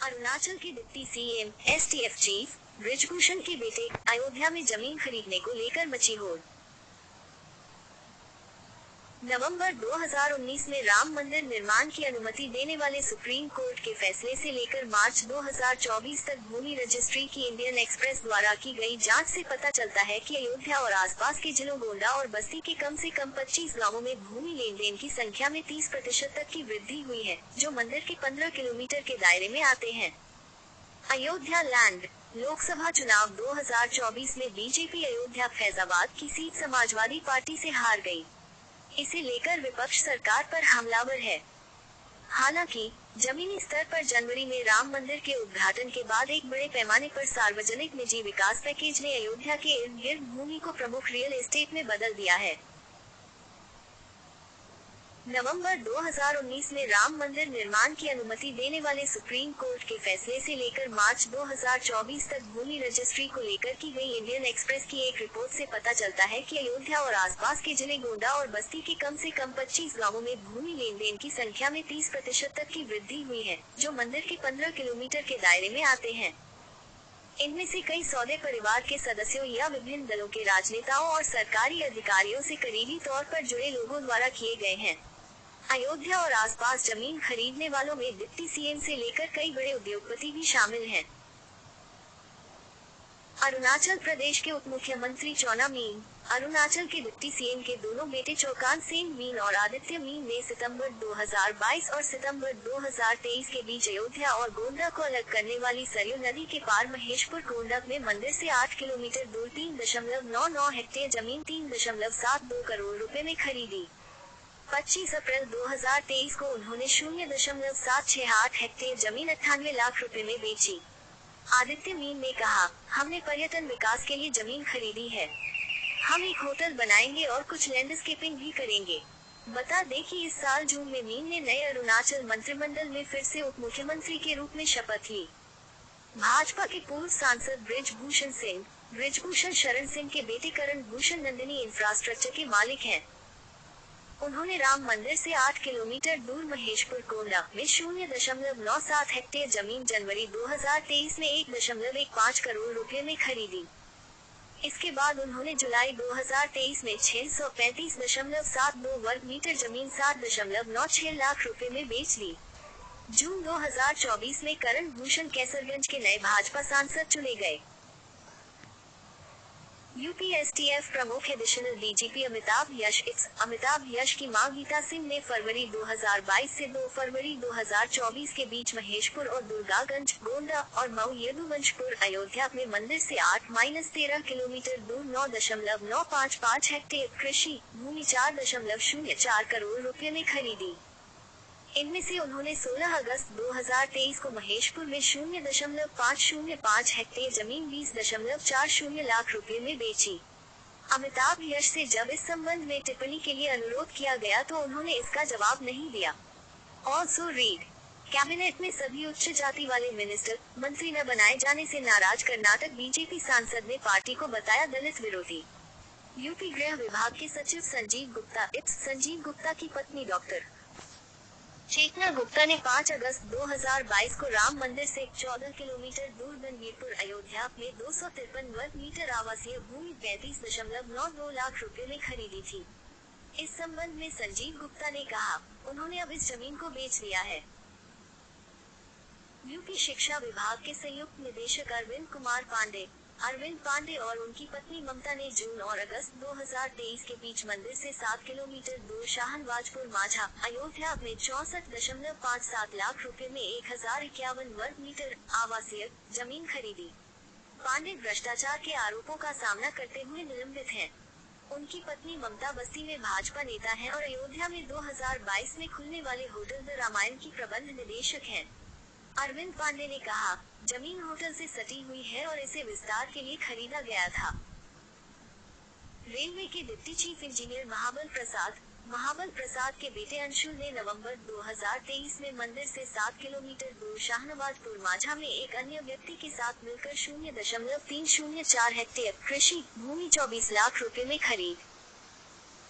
अरुणाचल के deputy CM STF chief Brijbhushan के बेटे अयोध्या में जमीन खरीदने को लेकर मची होड़। नवंबर 2019 में राम मंदिर निर्माण की अनुमति देने वाले सुप्रीम कोर्ट के फैसले से लेकर मार्च 2024 तक भूमि रजिस्ट्री की इंडियन एक्सप्रेस द्वारा की गई जांच से पता चलता है कि अयोध्या और आसपास के जिलों गोंडा और बस्ती के कम से कम 25 गांवों में भूमि लेन देन की संख्या में 30% तक की वृद्धि हुई है, जो मंदिर के 15 किलोमीटर के दायरे में आते हैं। अयोध्या लैंड लोकसभा चुनाव 2024 में बीजेपी अयोध्या फैजाबाद की सीट समाजवादी पार्टी से हार गई। इसे लेकर विपक्ष सरकार पर हमलावर है। हालांकि जमीनी स्तर पर जनवरी में राम मंदिर के उद्घाटन के बाद एक बड़े पैमाने पर सार्वजनिक निजी विकास पैकेज ने अयोध्या के इर्द गिर्द भूमि को प्रमुख रियल एस्टेट में बदल दिया है। नवंबर 2019 में राम मंदिर निर्माण की अनुमति देने वाले सुप्रीम कोर्ट के फैसले से लेकर मार्च 2024 तक भूमि रजिस्ट्री को लेकर की गई इंडियन एक्सप्रेस की एक रिपोर्ट से पता चलता है कि अयोध्या और आसपास के जिले गोंडा और बस्ती के कम से कम 25 गांवों में भूमि लेन देन की संख्या में 30% तक की वृद्धि हुई है, जो मंदिर के 15 किलोमीटर के दायरे में आते हैं। इनमें से कई सौदे परिवार के सदस्यों या विभिन्न दलों के राजनेताओं और सरकारी अधिकारियों से करीबी तौर पर जुड़े लोगों द्वारा किए गए हैं। अयोध्या और आसपास जमीन खरीदने वालों में डिप्टी सीएम से लेकर कई बड़े उद्योगपति भी शामिल हैं। अरुणाचल प्रदेश के उप मुख्यमंत्री चौना मीन, अरुणाचल के डिप्टी सीएम के दोनों बेटे चौकान सेन मीन और आदित्य मीन ने सितंबर 2022 और सितंबर 2023 के बीच अयोध्या और गोंडा को अलग करने वाली सरयू नदी के पार महेशपुर कोंडक में मंदिर से 8 किलोमीटर दूर 3.99 हेक्टेयर जमीन 3.72 करोड़ रुपए में खरीदी। 25 अप्रैल 2023 को उन्होंने 0.768 हेक्टेयर जमीन 98 लाख रुपए में बेची। आदित्य मीन ने कहा, हमने पर्यटन विकास के लिए जमीन खरीदी है। हम एक होटल बनाएंगे और कुछ लैंडस्केपिंग भी करेंगे। बता दें कि इस साल जून में मीन ने नए अरुणाचल मंत्रिमंडल में फिर से उप मुख्यमंत्री के रूप में शपथ ली। भाजपा के पूर्व सांसद ब्रिजभूषण शरण सिंह के बेटे करण भूषण नंदिनी इंफ्रास्ट्रक्चर के मालिक हैं। उन्होंने राम मंदिर से 8 किलोमीटर दूर महेशपुर कोंडा में 0.97 हेक्टेयर जमीन जनवरी 2023 में 1.15 करोड़ रुपए में खरीदी। इसके बाद उन्होंने जुलाई 2023 में 635.72 वर्ग मीटर जमीन 7.96 लाख रुपए में बेच ली। जून 2024 में करण भूषण कैसरगंज के नए भाजपा सांसद चुने गए। यूपी एसटीएफ प्रमुख एडिशनल डीजीपी अमिताभ यश की मां गीता सिंह ने फरवरी 2022 से 2 फरवरी 2024 के बीच महेशपुर और दुर्गागंज, गोंडा और मऊ यदुवंशपुर अयोध्या में मंदिर से 8-13 किलोमीटर दूर 9.955 हेक्टेयर कृषि भूमि 4.04 करोड़ रुपए में खरीदी। इनमें से उन्होंने 16 अगस्त 2023 को महेशपुर में 0.505 हेक्टेयर जमीन 20.40 लाख रुपए में बेची। अमिताभ यश से जब इस संबंध में टिप्पणी के लिए अनुरोध किया गया तो उन्होंने इसका जवाब नहीं दिया। ऑल्सो रीड, कैबिनेट में सभी उच्च जाति वाले मंत्री न बनाए जाने से नाराज कर्नाटक बीजेपी सांसद ने पार्टी को बताया दलित विरोधी। यूपी गृह विभाग के सचिव संजीव गुप्ता की पत्नी डॉक्टर चेतना गुप्ता ने 5 अगस्त 2022 को राम मंदिर से 14 किलोमीटर दूर गंभीरपुर अयोध्या में 253 वर्ग मीटर आवासीय भूमि 35.92 लाख रुपए में खरीदी थी। इस संबंध में संजीव गुप्ता ने कहा, उन्होंने अब इस जमीन को बेच दिया है। यूपी शिक्षा विभाग के संयुक्त निदेशक अरविंद पांडे और उनकी पत्नी ममता ने जून और अगस्त 2023 के बीच मंदिर से 7 किलोमीटर दूर शाहनवाजपुर माझा अयोध्या में 64.57 लाख रुपए में 1051 वर्ग मीटर आवासीय जमीन खरीदी। पांडे भ्रष्टाचार के आरोपों का सामना करते हुए निलंबित हैं। उनकी पत्नी ममता बस्ती में भाजपा नेता हैं और अयोध्या में 2022 में खुलने वाले होटल द रामायण की प्रबंध निदेशक हैं। अरविंद पांडे ने कहा, जमीन होटल से सटी हुई है और इसे विस्तार के लिए खरीदा गया था। रेलवे के डिप्टी चीफ इंजीनियर महाबल प्रसाद के बेटे अंशुल ने नवंबर 2023 में मंदिर से 7 किलोमीटर दूर शाहनवाजपुर माझा में एक अन्य व्यक्ति के साथ मिलकर 0.304 हेक्टेयर कृषि भूमि 24 लाख रुपए में खरीद